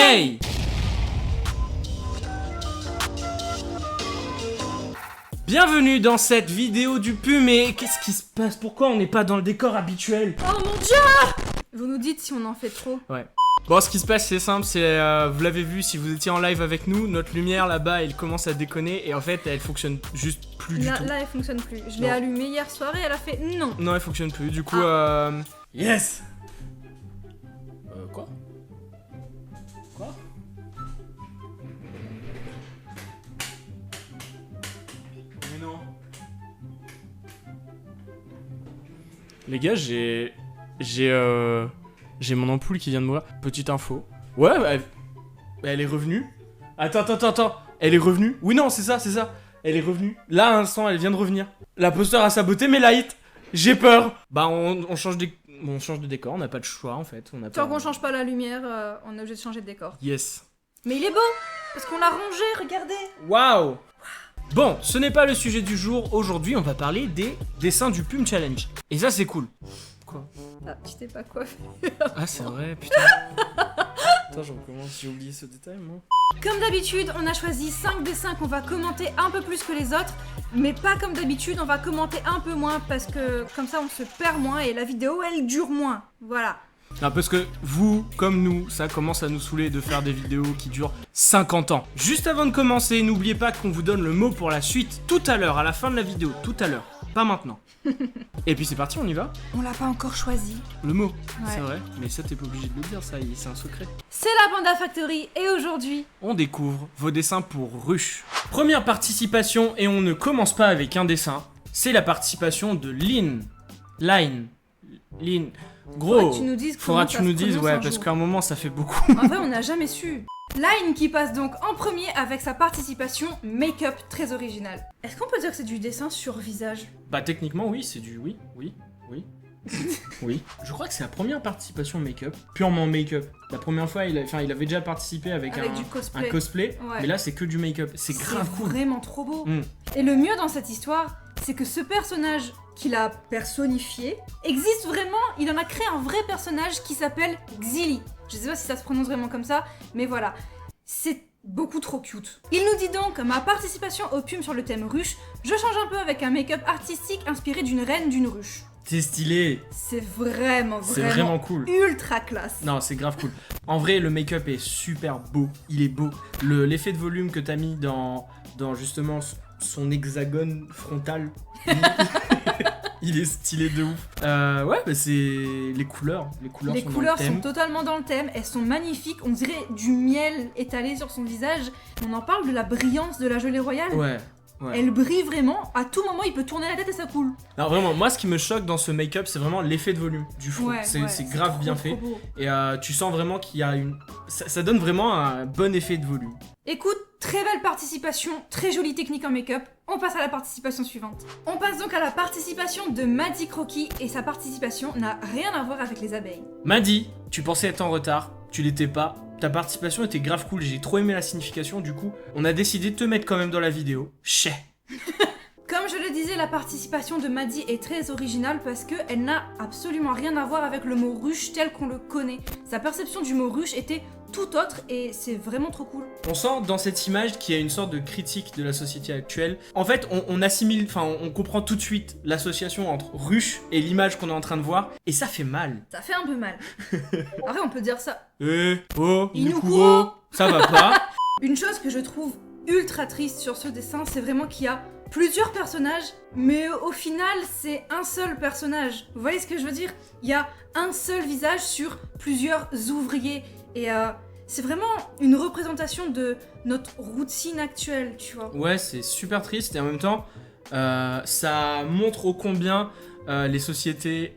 Hey! Bienvenue dans cette vidéo du PUM, mais qu'est-ce qui se passe? Pourquoi on n'est pas dans le décor habituel? Oh mon dieu! Vous nous dites si on en fait trop. Ouais. Bon, ce qui se passe, c'est simple, c'est vous l'avez vu si vous étiez en live avec nous, notre lumière là-bas, elle commence à déconner et en fait, elle fonctionne juste plus du tout. Là, elle fonctionne plus. Je l'ai allumée hier soir et elle a fait non. Non, elle fonctionne plus. Du coup, yes. Quoi? Quoi? Mais non. Les gars, j'ai mon ampoule qui vient de mourir. Petite info. Ouais, elle est revenue. Attends. Elle est revenue. Oui, non, c'est ça. Elle est revenue. Là, à l'instant, elle vient de revenir. L'imposteur a saboté mes lights. J'ai peur. Bah, on change de décor. On n'a pas de choix, en fait. Tant qu'on change pas la lumière, on est obligé de changer de décor. Yes. Mais il est beau! Parce qu'on l'a rangé, regardez! Waouh! Bon, ce n'est pas le sujet du jour. Aujourd'hui, on va parler des dessins du PUM Challenge. Et ça, c'est cool. Quoi? Ah, tu t'es pas coiffé. Ah, c'est vrai, putain. Attends, j'en commence, j'ai oublié ce détail, moi. Comme d'habitude, on a choisi 5 dessins qu'on va commenter un peu plus que les autres. Mais pas comme d'habitude, on va commenter un peu moins parce que comme ça, on se perd moins et la vidéo, elle dure moins. Voilà. Non, parce que vous, comme nous, ça commence à nous saouler de faire des vidéos qui durent 50 ans. Juste avant de commencer, n'oubliez pas qu'on vous donne le mot pour la suite tout à l'heure, à la fin de la vidéo, tout à l'heure, pas maintenant. Et puis c'est parti, on y va? On l'a pas encore choisi. Le mot, Ouais. c'est vrai, mais ça t'es pas obligé de le dire, ça, c'est un secret. C'est la Panda Factory et aujourd'hui, On découvre vos dessins pour Ruche. Première participation, et on ne commence pas avec un dessin, c'est la participation de Lynn. Gros, faudra que tu nous dises comment ça se prononce ouais, un parce jour. qu'à un moment ça fait beaucoup. En vrai, on n'a jamais su. Line qui passe donc en premier avec sa participation make-up très originale. Est-ce qu'on peut dire que c'est du dessin sur visage? Bah techniquement oui, c'est du oui. Oui. Je crois que c'est la première participation make-up, purement make-up. La première fois, il avait déjà participé avec du un cosplay. cosplay, mais là c'est que du make-up. C'est grave cool. Vraiment trop beau. Mm. Et le mieux dans cette histoire, c'est que ce personnage qu'il a personnifié existe vraiment. Il en a créé un vrai personnage qui s'appelle Xili. Je sais pas si ça se prononce vraiment comme ça, mais voilà. C'est beaucoup trop cute. Il nous dit donc, ma participation au PUM sur le thème ruche, je change un peu avec un make-up artistique inspiré d'une reine d'une ruche. C'est stylé. C'est vraiment Cool. ultra classe. Non, c'est grave cool. En vrai, le make-up est super beau. Il est beau. L'effet de volume que t'as mis dans justement son hexagone frontal, il est stylé de ouf. Ouais, bah c'est les couleurs. Les couleurs sont totalement dans le thème. Elles sont magnifiques. On dirait du miel étalé sur son visage. On en parle de la brillance de la gelée royale. Ouais. Elle brille vraiment. À tout moment, il peut tourner la tête et ça coule. Non, vraiment, moi ce qui me choque dans ce make-up, c'est vraiment l'effet de volume du front. C'est grave trop, bien trop fait. beau. Et tu sens vraiment qu'il y a ça donne vraiment un bon effet de volume. Écoute, très belle participation, très jolie technique en make-up. On passe à la participation suivante. On passe donc à la participation de Maddy Croquis et sa participation n'a rien à voir avec les abeilles. Maddy, tu pensais être en retard, tu l'étais pas. Ta participation était grave cool, j'ai trop aimé la signification, du coup, on a décidé de te mettre quand même dans la vidéo. Chais. Comme je le disais, la participation de Maddy est très originale parce qu'elle n'a absolument rien à voir avec le mot ruche tel qu'on le connaît. Sa perception du mot ruche était tout autre et c'est vraiment trop cool. On sent dans cette image qu'il y a une sorte de critique de la société actuelle. En fait, on assimile, on comprend tout de suite l'association entre ruche et l'image qu'on est en train de voir, et ça fait mal. Ça fait un peu mal. Après, on peut dire ça. Inukuro, ça va pas. Une chose que je trouve ultra triste sur ce dessin, c'est vraiment qu'il y a plusieurs personnages, mais au final, c'est un seul personnage. Vous voyez ce que je veux dire? Il y a un seul visage sur plusieurs ouvriers. Et c'est vraiment une représentation de notre routine actuelle, tu vois. Ouais, c'est super triste et en même temps, ça montre ô combien les sociétés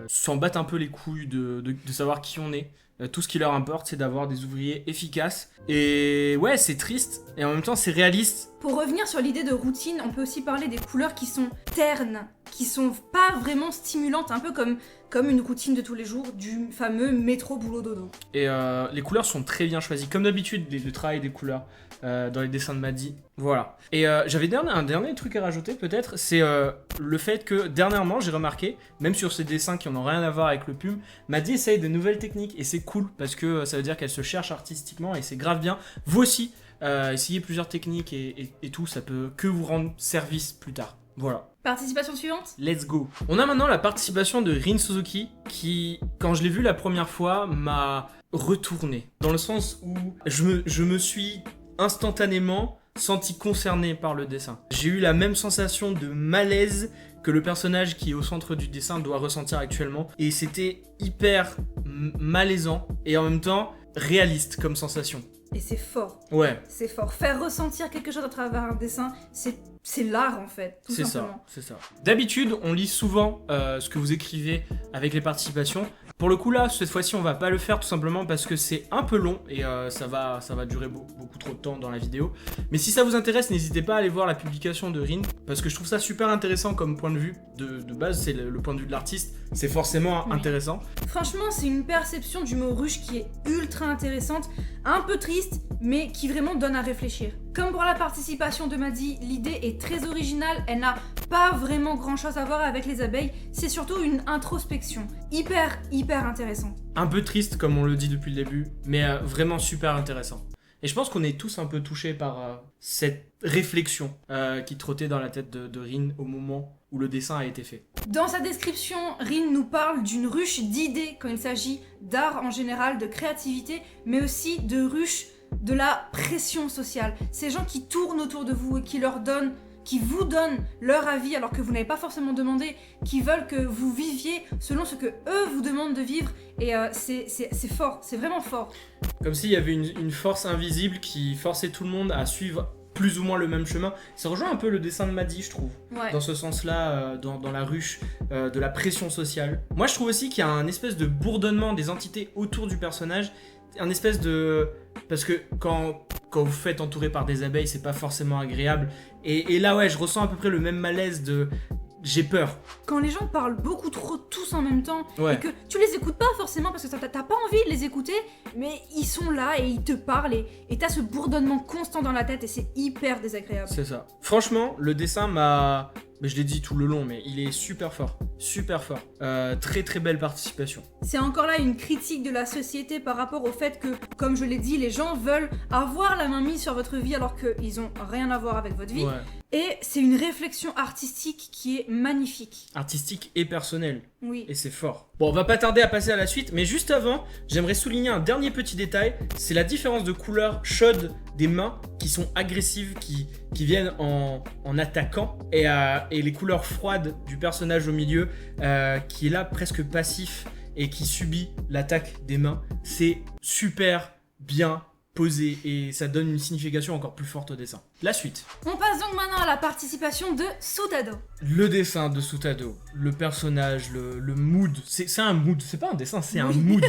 s'en battent un peu les couilles de savoir qui on est. Tout ce qui leur importe, c'est d'avoir des ouvriers efficaces. Et ouais, c'est triste et en même temps, c'est réaliste. Pour revenir sur l'idée de routine, on peut aussi parler des couleurs qui sont ternes, qui sont pas vraiment stimulantes, un peu comme comme une routine de tous les jours du fameux métro boulot dodo. Et les couleurs sont très bien choisies. Comme d'habitude, le travail des couleurs dans les dessins de Maddy. Voilà. Et j'avais un dernier truc à rajouter peut-être, c'est le fait que dernièrement, j'ai remarqué, même sur ces dessins qui n'ont rien à voir avec le PUM, Maddy essaye de nouvelles techniques et c'est cool parce que ça veut dire qu'elle se cherche artistiquement et c'est grave bien. Vous aussi, essayez plusieurs techniques et tout, ça peut que vous rendre service plus tard. Voilà. Participation suivante. Let's go. On a maintenant la participation de Rin Suzuki qui, quand je l'ai vu la première fois, m'a retourné. Dans le sens où je me suis instantanément senti concerné par le dessin. J'ai eu la même sensation de malaise que le personnage qui est au centre du dessin doit ressentir actuellement. Et c'était hyper malaisant et en même temps réaliste comme sensation. Et c'est fort. Ouais. C'est fort. Faire ressentir quelque chose à travers un dessin, c'est l'art en fait, tout simplement. C'est ça. D'habitude, on lit souvent ce que vous écrivez avec les participations. Pour le coup là, cette fois-ci, on va pas le faire tout simplement parce que c'est un peu long et ça va durer beaucoup trop de temps dans la vidéo. Mais si ça vous intéresse, n'hésitez pas à aller voir la publication de Rin parce que je trouve ça super intéressant comme point de vue. De base, c'est le point de vue de l'artiste, c'est forcément intéressant. Franchement, c'est une perception du mot ruche qui est ultra intéressante, un peu triste, mais qui vraiment donne à réfléchir. Comme pour la participation de Maddy, l'idée est très originale, elle n'a pas vraiment grand chose à voir avec les abeilles, c'est surtout une introspection. Hyper intéressant. Un peu triste comme on le dit depuis le début, mais vraiment super intéressant. Et je pense qu'on est tous un peu touchés par cette réflexion qui trottait dans la tête de Rin au moment où le dessin a été fait. Dans sa description, Rin nous parle d'une ruche d'idées quand il s'agit d'art en général, de créativité, mais aussi de ruche de la pression sociale. Ces gens qui tournent autour de vous et qui vous donnent leur avis alors que vous n'avez pas forcément demandé, qui veulent que vous viviez selon ce que eux vous demandent de vivre. Et c'est fort, c'est vraiment fort. Comme s'il y avait une force invisible qui forçait tout le monde à suivre plus ou moins le même chemin. Ça rejoint un peu le dessin de Maddy, je trouve. Ouais. Dans ce sens-là, dans la ruche de la pression sociale. Moi, je trouve aussi qu'il y a un espèce de bourdonnement des entités autour du personnage. Un espèce de... Parce que quand vous faites entourer par des abeilles, c'est pas forcément agréable. Et là, ouais, je ressens à peu près le même malaise de... J'ai peur. Quand les gens parlent beaucoup trop tous en même temps, et que tu les écoutes pas forcément parce que t'as pas envie de les écouter, mais ils sont là et ils te parlent et t'as ce bourdonnement constant dans la tête et c'est hyper désagréable. C'est ça. Franchement, le dessin m'a... Je l'ai dit tout le long, mais il est super fort. Super fort. Très très belle participation. C'est encore là une critique de la société par rapport au fait que, comme je l'ai dit, les gens veulent avoir la main mise sur votre vie alors qu'ils ont rien à voir avec votre vie. Ouais. Et c'est une réflexion artistique qui est magnifique. Artistique et personnelle. Oui. Et c'est fort. Bon, on va pas tarder à passer à la suite, mais juste avant, j'aimerais souligner un dernier petit détail. C'est la différence de couleur chaude des mains qui sont agressives, qui viennent en attaquant. Et les couleurs froides du personnage au milieu, qui est là presque passif et qui subit l'attaque des mains. C'est super bien posé et ça donne une signification encore plus forte au dessin. La suite. On passe donc maintenant à la participation de Sutado. Le dessin de Sutado, le personnage, le mood, c'est un mood, c'est pas un dessin, c'est un mood.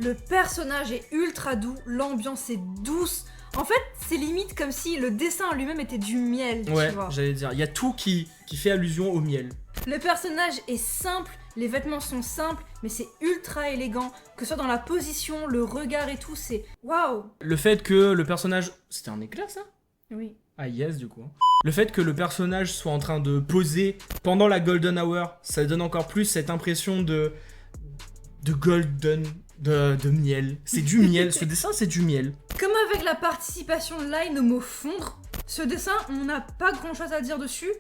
Le personnage est ultra doux, l'ambiance est douce. En fait, c'est limite comme si le dessin lui-même était du miel, tu vois. Ouais, j'allais dire, il y a tout qui fait allusion au miel. Le personnage est simple, les vêtements sont simples, mais c'est ultra élégant. Que ce soit dans la position, le regard et tout, c'est waouh. Le fait que le personnage... C'était un éclair, ça ? Oui. Ah yes, du coup. Le fait que le personnage soit en train de poser pendant la Golden Hour, ça donne encore plus cette impression de golden, de miel. C'est du miel, ce dessin c'est du miel. Comme avec la participation de Line au mot fondre, ce dessin, on n'a pas grand chose à dire dessus.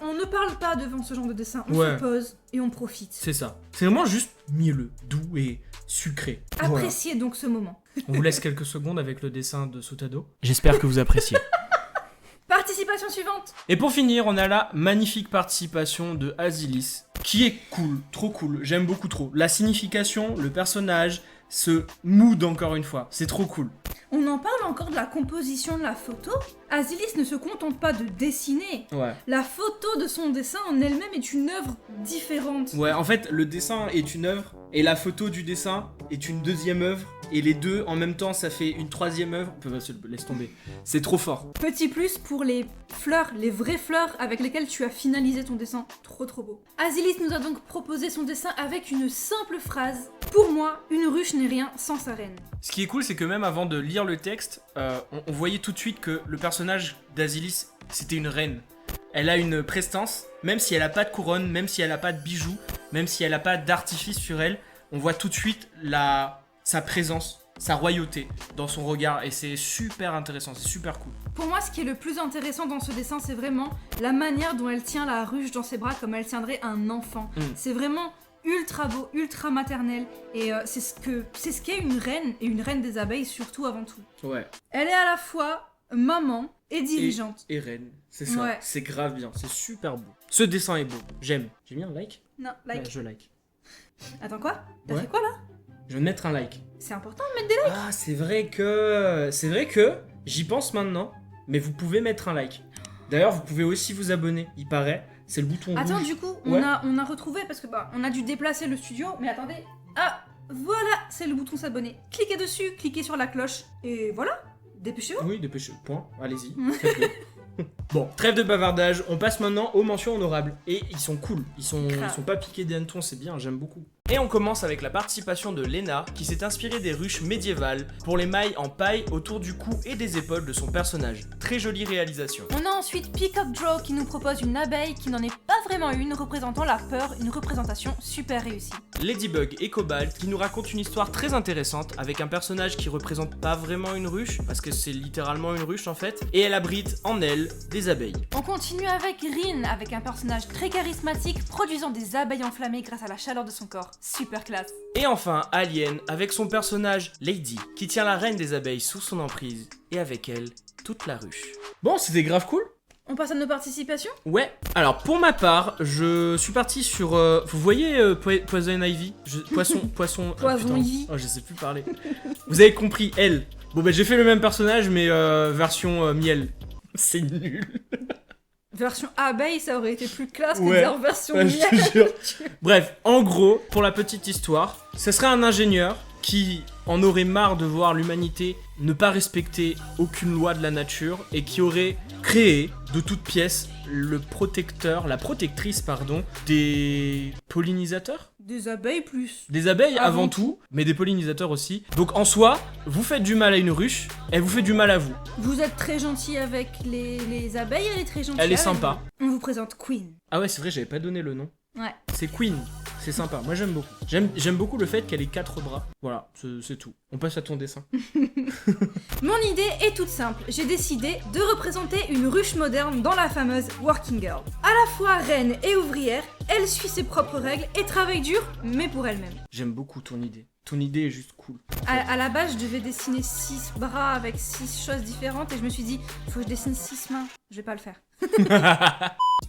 On ne parle pas devant ce genre de dessin, on se pose et on profite. C'est ça. C'est vraiment juste mielleux, doux et sucré. Appréciez donc ce moment. On vous laisse quelques secondes avec le dessin de Sutado. J'espère que vous appréciez. Participation suivante. Et pour finir, on a la magnifique participation de Azilis, qui est cool, trop cool, j'aime beaucoup trop. La signification, le personnage, ce mood encore une fois, c'est trop cool. On en parle encore de la composition de la photo. Azilis ne se contente pas de dessiner. Ouais. La photo de son dessin en elle-même est une œuvre différente. Ouais, en fait, le dessin est une œuvre, et la photo du dessin est une deuxième œuvre, et les deux en même temps ça fait une troisième œuvre. Laisse tomber, c'est trop fort. Petit plus pour les fleurs, les vraies fleurs avec lesquelles tu as finalisé ton dessin, trop beau. Azilis nous a donc proposé son dessin avec une simple phrase. Pour moi, une ruche n'est rien sans sa reine. Ce qui est cool, c'est que même avant de lire le texte, on voyait tout de suite que le personnage d'Azilis, c'était une reine. Elle a une prestance, même si elle a pas de couronne, même si elle a pas de bijoux, même si elle a pas d'artifice sur elle, on voit tout de suite sa présence, sa royauté dans son regard, et c'est super intéressant, c'est super cool. Pour moi, ce qui est le plus intéressant dans ce dessin, c'est vraiment la manière dont elle tient la ruche dans ses bras comme elle tiendrait un enfant. C'est vraiment ultra beau, ultra maternel, et c'est ce qu'est une reine, et une reine des abeilles surtout avant tout. Ouais. Elle est à la fois maman et dirigeante. Et reine, c'est ça, ouais. C'est grave bien, c'est super beau. Ce dessin est beau, j'aime. J'ai mis un like? Non, like. Ouais, je like. Attends quoi? T'as Ouais. fait quoi là? Je vais mettre un like. C'est important de mettre des likes. Ah, c'est vrai que j'y pense maintenant, mais vous pouvez mettre un like. D'ailleurs, vous pouvez aussi vous abonner, il paraît. C'est le bouton Attends, rouge. du coup, Ouais. on a retrouvé parce que on a dû déplacer le studio, mais attendez. Ah, voilà, c'est le bouton s'abonner. Cliquez dessus, cliquez sur la cloche, et voilà, dépêchez-vous. Oui, dépêchez. Point. Allez-y. Faites-le. Bon, trêve de bavardage. On passe maintenant aux mentions honorables. Et ils sont cool. Ils sont pas piqués des hannetons, c'est bien, j'aime beaucoup. Et on commence avec la participation de Lena, qui s'est inspirée des ruches médiévales pour les mailles en paille autour du cou et des épaules de son personnage. Très jolie réalisation. On a ensuite Peacock Draw qui nous propose une abeille qui n'en est pas vraiment une, représentant la peur, une représentation super réussie. Ladybug et Cobalt qui nous racontent une histoire très intéressante avec un personnage qui représente pas vraiment une ruche, parce que c'est littéralement une ruche en fait, et elle abrite en elle des abeilles. On continue avec Rin, avec un personnage très charismatique produisant des abeilles enflammées grâce à la chaleur de son corps. Super classe. Et enfin Alien avec son personnage Lady qui tient la reine des abeilles sous son emprise et avec elle toute la ruche. Bon, c'était grave cool. On passe à nos participations. Ouais. Alors pour ma part, je suis parti sur. Vous voyez Poison Ivy, Poisson. Poison putain. Ivy. Oh, je sais plus parler. Vous avez compris, elle. Bon bah j'ai fait le même personnage mais version miel. C'est nul. Version abeille, ça aurait été plus classe que Ouais. dire version Ouais, miel. je te jure. Bref, en gros, pour la petite histoire, ce serait un ingénieur qui en aurait marre de voir l'humanité ne pas respecter aucune loi de la nature et qui aurait créé de toutes pièces la protectrice pardon, des pollinisateurs. Des abeilles plus. Des abeilles Avant avant tout, mais des pollinisateurs aussi. Donc en soi, vous faites du mal à une ruche, elle vous fait du mal à vous. Vous êtes très gentil avec les abeilles, elle est très gentille. Elle est avec sympa. vous. On vous présente Queen. Ah ouais, c'est vrai, j'avais pas donné le nom. Ouais. C'est Queen, c'est sympa, moi j'aime beaucoup. J'aime beaucoup le fait qu'elle ait 4 bras. Voilà, c'est tout. On passe à ton dessin. Mon idée est toute simple. J'ai décidé de représenter une ruche moderne dans la fameuse Working Girl. À la fois reine et ouvrière, elle suit ses propres règles et travaille dur, mais pour elle-même. J'aime beaucoup ton idée. Ton idée est juste cool. À la base, je devais dessiner 6 bras avec 6 choses différentes et je me suis dit, faut que je dessine 6 mains. Je vais pas le faire.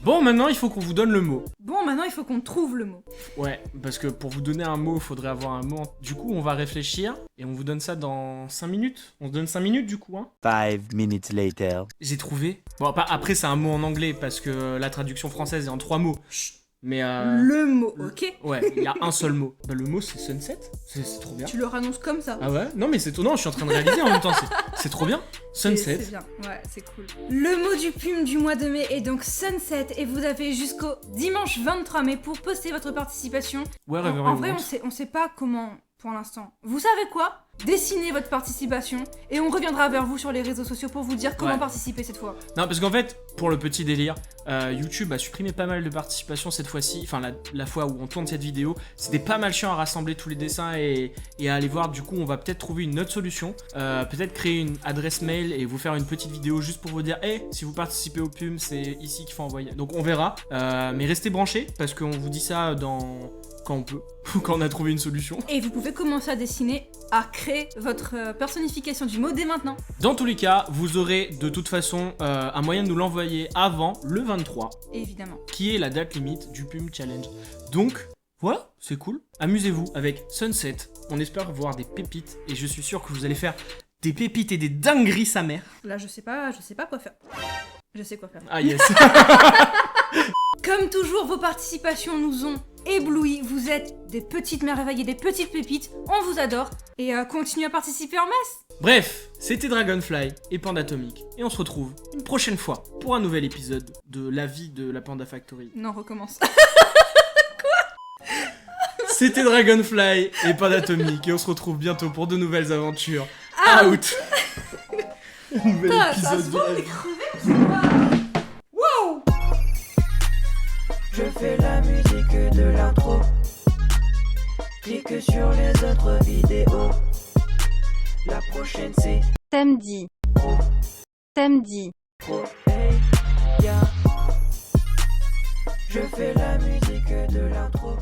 Bon, maintenant il faut qu'on vous donne le mot. Bon, maintenant il faut qu'on trouve le mot. Ouais, parce que pour vous donner un mot, il faudrait avoir un mot. Du coup, on va réfléchir et on vous donne ça dans 5 minutes. On se donne 5 minutes du coup, hein. 5 minutes later. J'ai trouvé. Bon, après, c'est un mot en anglais parce que la traduction française est en 3 mots. Chut. Mais Le mot, ok? ouais, il y a un seul mot. Bah, le mot c'est sunset. C'est trop bien. Tu le annonces comme ça. Ah ouais? Non, mais c'est étonnant, je suis en train de réaliser en même temps. C'est trop bien. Sunset. C'est bien, ouais, c'est cool. Le mot du PUM du mois de mai est donc Sunset et vous avez jusqu'au dimanche 23 mai pour poster votre participation. Ouais, En vrai, on sait pas comment pour l'instant. Vous savez quoi? Dessinez votre participation et on reviendra vers vous sur les réseaux sociaux pour vous dire comment Ouais. participer cette fois. Non, parce qu'en fait, pour le petit délire, YouTube a supprimé pas mal de participations cette fois-ci. Enfin, la fois où on tourne cette vidéo, c'était pas mal chiant à rassembler tous les dessins et à aller voir. Du coup, on va peut-être trouver une autre solution. Peut-être créer une adresse mail et vous faire une petite vidéo juste pour vous dire hey, si vous participez au PUM, c'est ici qu'il faut envoyer. Donc, on verra. Mais restez branchés parce qu'on vous dit ça quand on peut, quand on a trouvé une solution. Et vous pouvez commencer à dessiner, à créer votre personnification du mot dès maintenant. Dans tous les cas, vous aurez de toute façon un moyen de nous l'envoyer avant le 23, Évidemment. qui est la date limite du PUM Challenge. Donc, voilà, c'est cool. Amusez-vous avec Sunset. On espère voir des pépites et je suis sûr que vous allez faire des pépites et des dingueries sa mère. Là, je sais pas quoi faire. Je sais quoi faire. Ah yes. Comme toujours, vos participations nous ont éblouis, vous êtes des petites merveilles et des petites pépites, on vous adore, et continuez à participer en masse. Bref, c'était Dragonfly et Pandatomic, et on se retrouve une prochaine fois pour un nouvel épisode de la vie de la Panda Factory. Non, recommence. C'était Dragonfly et Pandatomic, et on se retrouve bientôt pour de nouvelles aventures. Out. Nouvel Putain, ça épisode se de voit, la on est vie. crevé, on sait pas. Wow. Je fais la musique de l'intro. Clique sur les autres vidéos. La prochaine c'est Samedi. Samedi. pro. Hey, yeah. Je fais la musique de l'intro.